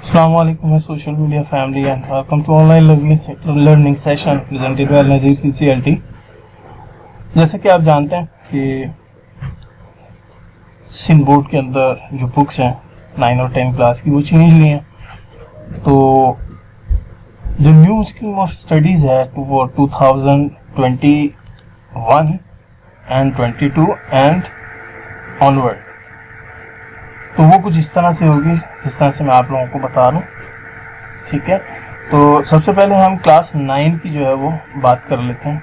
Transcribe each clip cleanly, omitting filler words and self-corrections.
Assalamualaikum my social media family and welcome to online learning session presented by Al-Nazeer CCLT। जैसे कि आप जानते हैं कि सिंध बोर्ड के अंदर जो बुक्स हैं 9 और 10 क्लास की वो चेंज हुई हैं, तो जो न्यू स्कीम ऑफ स्टडीज़ है वो 2021 एंड 22 एंड ऑनवर्ड, तो वो कुछ इस तरह से होगी जिस तरह से मैं आप लोगों को बता रहा हूँ। ठीक है, तो सबसे पहले हम क्लास 9 की जो है वो बात कर लेते हैं।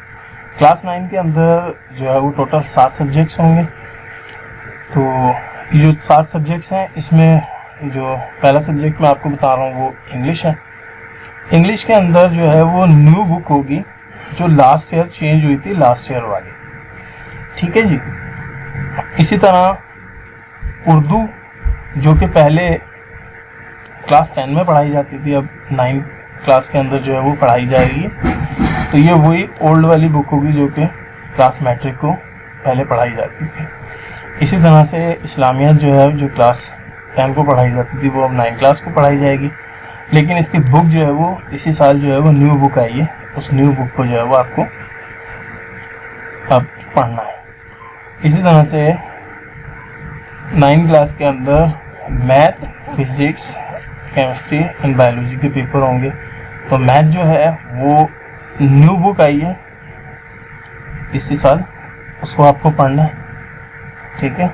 क्लास 9 के अंदर जो है वो टोटल 7 सब्जेक्ट्स होंगे। तो ये जो 7 सब्जेक्ट्स हैं, इसमें जो पहला सब्जेक्ट मैं आपको बता रहा हूँ वो इंग्लिश है। इंग्लिश के अंदर जो है वो न्यू बुक होगी जो लास्ट ईयर चेंज हुई थी, लास्ट ईयर वाली। ठीक है जी। इसी तरह उर्दू जो कि पहले क्लास 10 में पढ़ाई जाती थी, अब 9 क्लास के अंदर जो है वो पढ़ाई जाएगी। तो ये वही ओल्ड वाली बुक होगी जो कि क्लास मैट्रिक को पहले पढ़ाई जाती थी। इसी तरह से इस्लामियत जो है जो क्लास 10 को पढ़ाई जाती थी वो अब 9 क्लास को पढ़ाई जाएगी, लेकिन इसकी बुक जो है वो इसी साल जो है वो न्यू बुक आई है। उस न्यू बुक को जो है वो आपको अब पढ़ना है। इसी तरह से 9 क्लास के अंदर math, physics, chemistry and biology के पेपर होंगे। तो मैथ जो है वो न्यू बुक आई है इसी साल, उसको आपको पढ़ना है। ठीक है,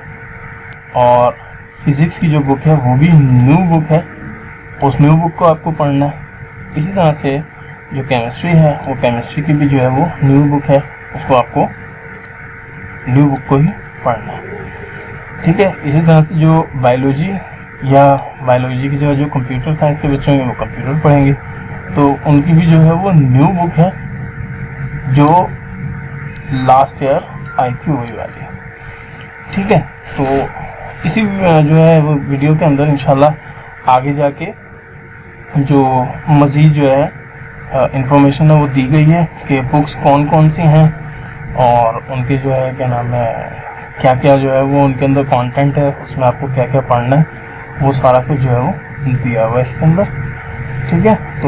और फिजिक्स की जो बुक है वो भी न्यू बुक है, उस न्यू बुक को आपको पढ़ना है। इसी तरह से जो केमिस्ट्री है वो केमिस्ट्री की भी जो है वो न्यू बुक है, उसको आपको न्यू बुक को ही पढ़ना है। ठीक है, इसी तरह से जो बायोलॉजी या बायोलॉजी की जो कंप्यूटर साइंस के बच्चे होंगे वो कंप्यूटर पढ़ेंगे, तो उनकी भी जो है वो न्यू बुक है जो लास्ट ईयर आई थी वही वाली। ठीक है, तो इसी जो है वो वीडियो के अंदर इंशाल्लाह आगे जाके जो मज़ीद जो है इंफॉर्मेशन है वो दी गई है कि बुक्स कौन कौन सी हैं और उनके जो है क्या नाम है क्या क्या जो है वो उनके अंदर कंटेंट है, उसमें आपको क्या क्या पढ़ना है, वो सारा कुछ जो है वो दिया हुआ है इसके अंदर। ठीक है, तो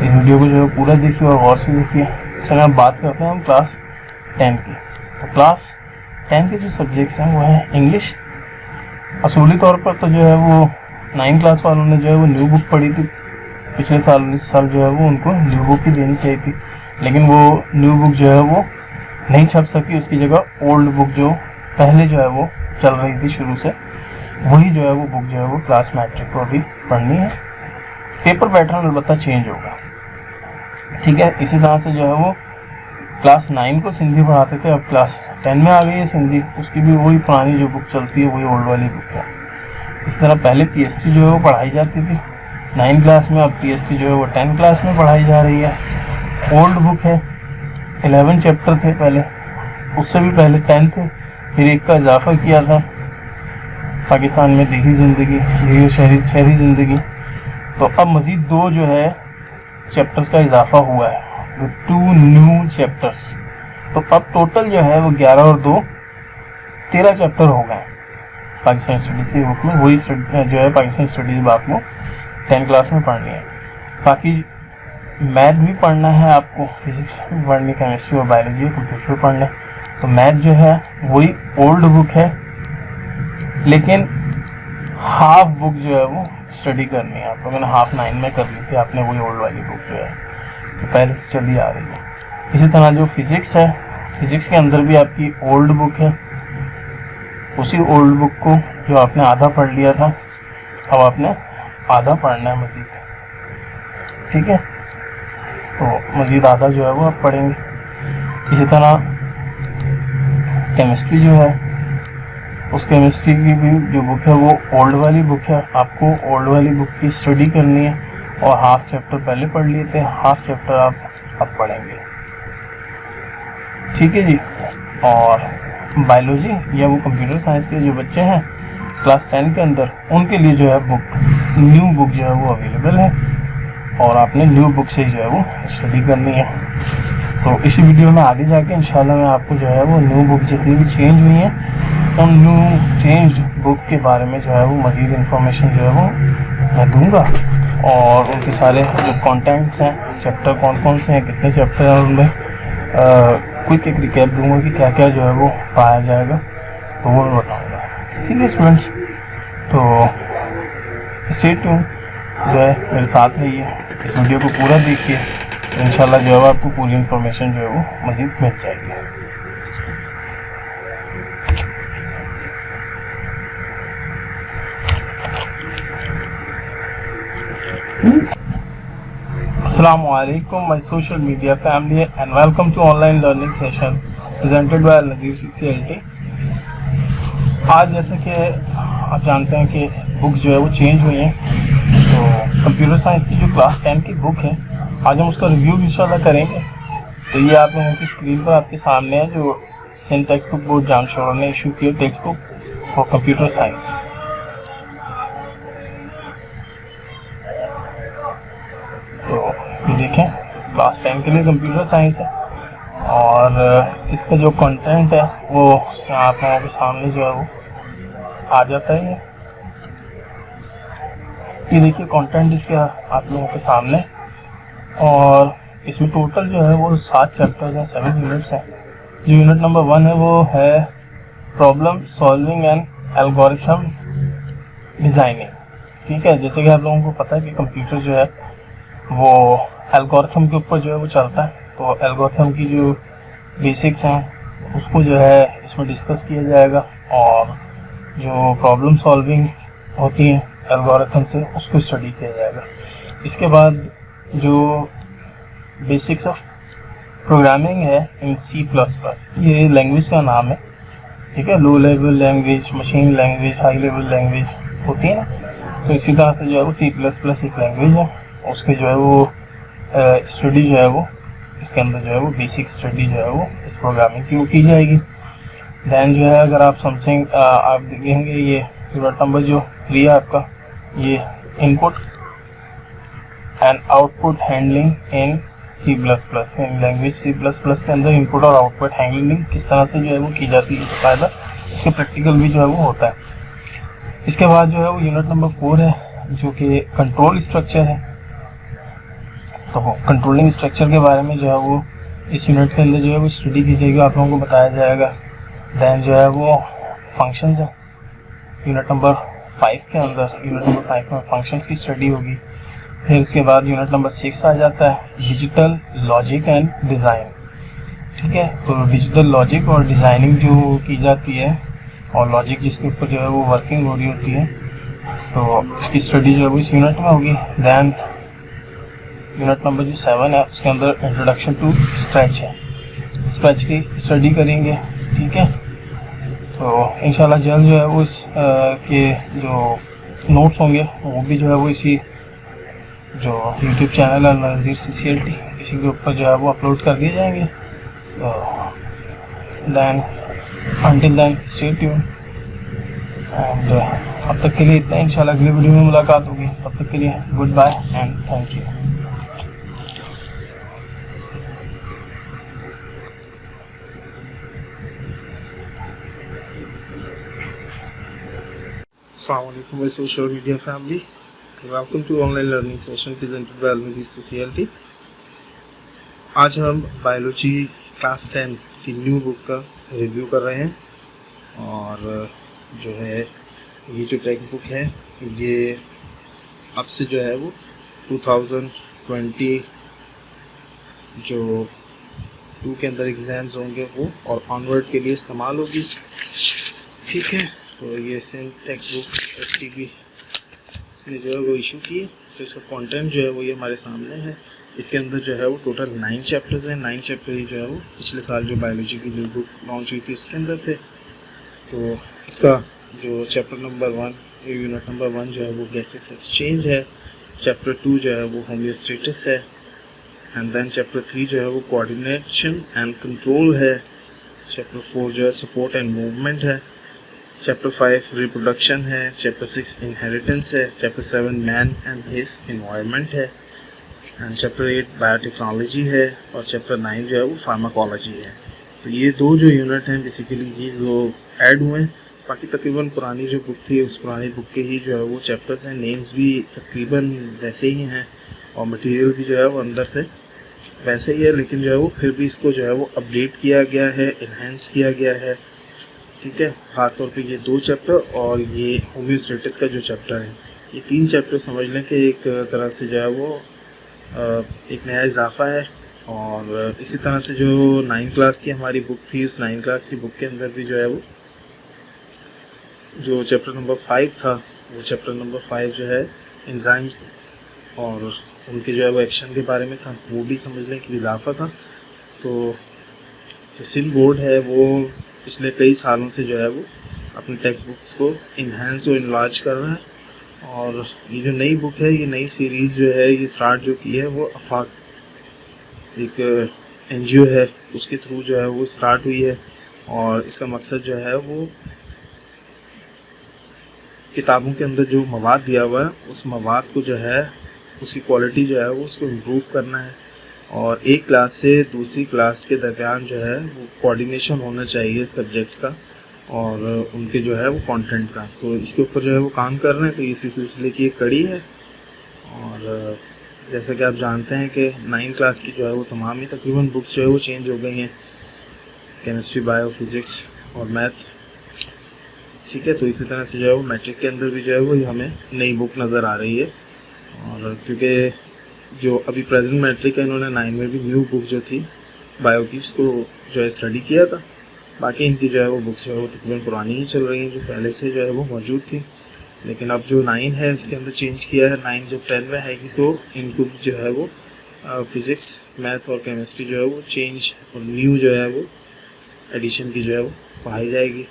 इस वीडियो को जो है पूरा देखिए और गौर से देखिए। चलिए अब बात करते हैं हम क्लास 10 की। तो क्लास 10 के जो सब्जेक्ट्स हैं वो है इंग्लिश। असूली तौर पर तो जो है वो 9 क्लास वालों ने जो है वो न्यू बुक पढ़ी थी पिछले साल, इस साल जो है वो उनको न्यू बुक ही देनी चाहिए थी, लेकिन वो न्यू बुक जो है वो नहीं छप सकी। उसकी जगह ओल्ड बुक जो पहले जो है वो चल रही थी शुरू से, वही जो है वो बुक जो है वो क्लास मैट्रिक को अभी पढ़नी है। पेपर पैटर्न अलबत्ता चेंज होगा। ठीक है, इसी तरह से जो है वो क्लास 9 को सिंधी पढ़ाते थे, अब क्लास 10 में आ गई है सिंधी, उसकी भी वही पुरानी जो बुक चलती है वही ओल्ड वाली बुक है। इस तरह पहले पीएसटी जो है वो पढ़ाई जाती थी 9 क्लास में, अब पीएसटी जो है वो 10 क्लास में पढ़ाई जा रही है। ओल्ड बुक है, 11 चैप्टर थे पहले, उससे भी पहले 10 थे, फिर एक का इजाफा किया था पाकिस्तान में देही ज़िंदगी, देही शहरी ज़िंदगी, तो अब मज़ीद 2 जो है चैप्टर्स का इजाफा हुआ है, 2 न्यू चैप्टर्स। तो अब टोटल जो है वो 11 और 2 13 चैप्टर हो गए पाकिस्तान स्टडीज़ की बुक में। वही जो है पाकिस्तान स्टडीज़ आपको 10 क्लास में पढ़नी है। बाकी मैथ भी पढ़ना है आपको, फिजिक्स भी पढ़नी, केमिस्ट्री और बायोलॉजी और कंप्यूटर पढ़ना है। तो मैथ जो है वही ओल्ड बुक है, लेकिन हाफ बुक जो है वो स्टडी करनी है। आप लोगों ने हाफ 9 में कर ली थी, आपने वही ओल्ड वाली बुक जो है तो पहले से चली आ रही है। इसी तरह जो फिज़िक्स है, फिज़िक्स के अंदर भी आपकी ओल्ड बुक है, उसी ओल्ड बुक को जो आपने आधा पढ़ लिया था अब आपने आधा पढ़ना है मज़ीद। ठीक है, तो मज़ीद आधा जो है वो आप पढ़ेंगे। इसी तरह केमिस्ट्री जो है, उस केमिस्ट्री की भी जो बुक है वो ओल्ड वाली बुक है, आपको ओल्ड वाली बुक की स्टडी करनी है और हाफ चैप्टर पहले पढ़ लिए थे, हाफ चैप्टर आप अब पढ़ेंगे। ठीक है जी। और बायोलॉजी या वो कंप्यूटर साइंस के जो बच्चे हैं क्लास 10 के अंदर, उनके लिए जो है बुक न्यू बुक जो है वो अवेलेबल है और आपने न्यू बुक से जो है वो स्टडी करनी है। तो इसी वीडियो में आगे जाके इंशाल्लाह मैं आपको जो है वो न्यू बुक जितनी भी चेंज हुई हैं उन न्यू चेंज बुक के बारे में जो है वो मज़ीद इन्फॉर्मेशन जो है वो मैं दूंगा। और उनके सारे जो कंटेंट्स हैं, चैप्टर कौन कौन से हैं, कितने चैप्टर हैं, उनमें क्विक एक रिकैप दूंगा कि क्या क्या जो है वो पाया जाएगा, तो वो मैं बताऊँगा। ठीक है स्टूडेंट्स, तो स्टे ट्यून जो है मेरे साथ रहिए, इस वीडियो को पूरा देखिए, तो इंशाल्लाह जो है आपको पूरी इन्फॉर्मेशन जो है वो मज़ीद मिल जाएगी। Assalamu alaikum my social media family and welcome to online learning session presented by Al-Nazir CCLT। आज जैसे कि आप जानते हैं कि बुक्स जो है वो चेंज हुई हैं, तो कंप्यूटर साइंस की जो क्लास 10 की बुक है आज हम उसका रिव्यू इंशाल्लाह करेंगे। तो ये आप लोगों की स्क्रीन पर आपके सामने है जो सेंट टेक्स्ट बुक बोर्ड जाम शोर ने इशू किया, text book for computer science. देखें क्लास 10 के लिए कंप्यूटर साइंस है और इसका जो कंटेंट है वो यहाँ आप लोगों के सामने जो है वो आ जाता है। ये देखिए कंटेंट इसके आप लोगों के सामने, और इसमें टोटल जो है वो 7 चैप्टर्स हैं, 7 यूनिट्स हैं। जो यूनिट नंबर 1 है वो है problem solving and algorithm designing. ठीक है, जैसे कि आप लोगों को पता है कि कंप्यूटर जो है वो एल्गोरिथम के ऊपर जो है वो चलता है, तो एल्गोरिथम की जो बेसिक्स हैं उसको जो है इसमें डिस्कस किया जाएगा, और जो प्रॉब्लम सॉल्विंग होती हैं एल्गोरिथम से उसको स्टडी किया जाएगा। इसके बाद जो बेसिक्स ऑफ प्रोग्रामिंग है इन C++, ये लैंग्वेज का नाम है। ठीक है, low level language, machine language, high level language होती है ना, तो इसी तरह से जो है वो C++ एक लैंग्वेज है, उसके जो है वो स्टडी जो है वो इसके अंदर जो है वो बेसिक स्टडी जो है वो इस प्रोग्रामिंग की वो की जाएगी। दैन जो है अगर आप समथिंग आप देखेंगे ये यूनिट नंबर जो 3 है आपका, ये input and output handling in C++, in language C++ के अंदर इनपुट और आउटपुट हैंडलिंग किस तरह से जो है वो की जाती है, फ़ायदा इससे प्रैक्टिकल भी जो है वो होता है। इसके बाद जो है वो यूनिट नंबर 4 है जो कि कंट्रोल स्ट्रक्चर है। तो कंट्रोलिंग स्ट्रक्चर के बारे में जो है वो इस यूनिट के अंदर जो है वो स्टडी की जाएगी, आप लोगों को बताया जाएगा। दैन जो है वो फंक्शंस है यूनिट नंबर 5 के अंदर, यूनिट नंबर 5 में फंक्शंस की स्टडी होगी। फिर इसके बाद यूनिट नंबर 6 आ जाता है डिजिटल लॉजिक एंड डिज़ाइन। ठीक है, तो डिजिटल लॉजिक और डिज़ाइनिंग जो की जाती है और लॉजिक जिसके ऊपर जो है वो वर्किंग हो रही होती है, तो इसकी स्टडी जो है वो इस यूनिट में होगी। दैन यूनिट नंबर जो 7 है उसके अंदर इंट्रोडक्शन टू स्क्रैच है, स्क्रैच की स्टडी करेंगे। ठीक है, तो इंशाल्लाह जल्द जो है वो इस के जो नोट्स होंगे वो भी जो है वो इसी जो यूट्यूब चैनल है नज़ीर CCLT इसी के ऊपर जो है वो अपलोड कर दिए जाएंगे। तो then until then stay tune and अब तक के लिए इतना, इंशाल्लाह अगली वीडियो में मुलाकात होगी। तब तक के लिए goodbye and thank you. Assalamualaikum my social media family, welcome to online learning session presented by Al-Nazir CCLT। आज हम बायोलॉजी क्लास 10 की न्यू बुक का रिव्यू कर रहे हैं, और जो है ये जो टेक्स्ट बुक है ये अब से जो है वो 2020 जो 2 के अंदर एग्ज़ाम्स होंगे वो और ऑनवर्ड के लिए इस्तेमाल होगी। ठीक है, तो ये सेंट टेक्स्ट बुक STB ने जो है वो इशू की है, तो इसका कंटेंट जो है वो ये हमारे सामने है। इसके अंदर जो है वो टोटल 9 चैप्टर्स हैं। 9 चैप्टर ही जो है वो पिछले साल जो बायोलॉजी की जो बुक लॉन्च हुई थी उसके अंदर थे। तो इसका जो चैप्टर नंबर 1 यूनिट नंबर 1 जो है वो गैसेस एक्सचेंज है, चैप्टर 2 जो है वो होम्योस्टेटिस है, एंड देन चैप्टर 3 जो है वो कोऑर्डिनेशन एंड कंट्रोल है, चैप्टर 4 जो है सपोर्ट एंड मूवमेंट है, चैप्टर 5 रिप्रोडक्शन है, चैप्टर 6 इनहेरिटेंस है, chapter 7 man and his environment है, एंड चैप्टर 8 बायोटेक्नोलॉजी है, और चैप्टर 9 जो है वो फार्माकोलॉजी है। तो ये 2 जो यूनिट हैं बेसिकली ये जो ऐड हुए हैं बाकी तकरीबन पुरानी जो बुक थी उस पुरानी बुक के ही जो है वो चैप्टर्स हैं, नेम्स भी तकरीबन वैसे ही हैं और मटेरियल भी जो है वो अंदर से वैसे ही है, लेकिन जो है वो फिर भी इसको जो है वो अपडेट किया गया है, इन्हेंस किया गया है। ठीक है, ख़ासतौर पे ये 2 चैप्टर और ये होम्योस्टेटिस का जो चैप्टर है, ये 3 चैप्टर समझ लें कि एक तरह से जो है वो एक नया इजाफा है। और इसी तरह से जो 9 क्लास की हमारी बुक थी, उस 9 क्लास की बुक के अंदर भी जो है वो जो चैप्टर नंबर 5 था, वो चैप्टर नंबर 5 जो है एंजाइम्स और उनके जो है वो एक्शन के बारे में था, वो भी समझ लें कि इजाफा था। तो जो सिंध बोर्ड है वो पिछले कई सालों से जो है वो अपनी टेक्स्ट बुक्स को इन्हेंस और इनलार्ज कर रहा है। और ये जो नई बुक है, ये नई सीरीज़ जो है, ये स्टार्ट जो की है वो अफाक एक NGO है, उसके थ्रू जो है वो स्टार्ट हुई है। और इसका मकसद जो है वो किताबों के अंदर जो मवाद दिया हुआ है, उस मवाद को जो है उसकी क्वालिटी जो है वो उसको इम्प्रूव करना है। और एक क्लास से दूसरी क्लास के दरमियान जो है वो कोऑर्डिनेशन होना चाहिए सब्जेक्ट्स का और उनके जो है वो कंटेंट का। तो इसके ऊपर जो है वो काम कर रहे हैं। तो इसी सिलसिले की एक कड़ी है। और जैसा कि आप जानते हैं कि 9 क्लास की जो है वो तमाम ही तकरीबन बुक्स जो है वो चेंज हो गई हैं, केमिस्ट्री, बायो, फिज़िक्स और मैथ। ठीक है, तो इसी तरह से जो है वो मैट्रिक के अंदर भी जो है वो हमें नई बुक नज़र आ रही है। और क्योंकि जो अभी प्रेजेंट मैट्रिक है, इन्होंने 9 में भी न्यू बुक जो थी बायो की, उसको जो है स्टडी किया था। बाकी इनकी जो है वो बुक्स जो है वो तकरीबन पुरानी ही चल रही हैं, जो पहले से जो है वो मौजूद थी। लेकिन अब जो 9 है इसके अंदर चेंज किया है। 9 जब 10 में आएगी तो इनको जो है वो फिज़िक्स, मैथ और केमिस्ट्री जो है वो चेंज और न्यू जो है वो एडिशन की जो है वो पढ़ाई जाएगी।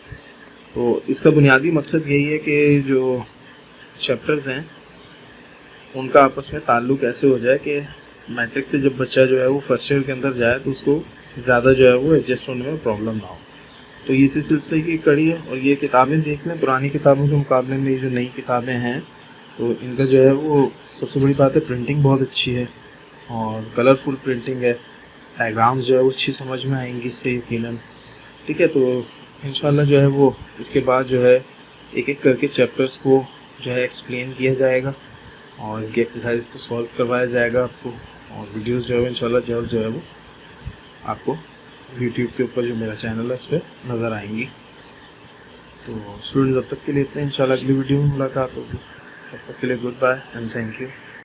तो इसका बुनियादी मकसद यही है कि जो चैप्टर्स हैं उनका आपस में ताल्लुक़ ऐसे हो जाए कि मैट्रिक से जब बच्चा जो है वो फर्स्ट ईयर के अंदर जाए तो उसको ज़्यादा जो है वो एडजस्ट होने में प्रॉब्लम ना हो। तो ये इसी सिलसिले की कड़ी है। और ये किताबें देख लें, पुरानी किताबों के मुकाबले में ये जो नई किताबें हैं तो इनका जो है वो सबसे बड़ी बात है प्रिंटिंग बहुत अच्छी है और कलरफुल प्रिंटिंग है। डायग्राम्स जो है वो अच्छी समझ में आएंगी इससे यकीनन। ठीक है, तो इंशाल्लाह जो है वो इसके बाद जो है एक एक करके चैप्टर्स को जो है एक्सप्लेन किया जाएगा और इनकी एक्सरसाइज को सॉल्व करवाया जाएगा आपको। और वीडियोस जो है इंशाल्लाह जल्द जो है वो आपको यूट्यूब के ऊपर जो मेरा चैनल है उस पर नज़र आएंगी। तो स्टूडेंट्स अब तक के लिए इतना, इंशाल्लाह अगली वीडियो में मुलाकात होगी। तब तक के लिए goodbye and thank you.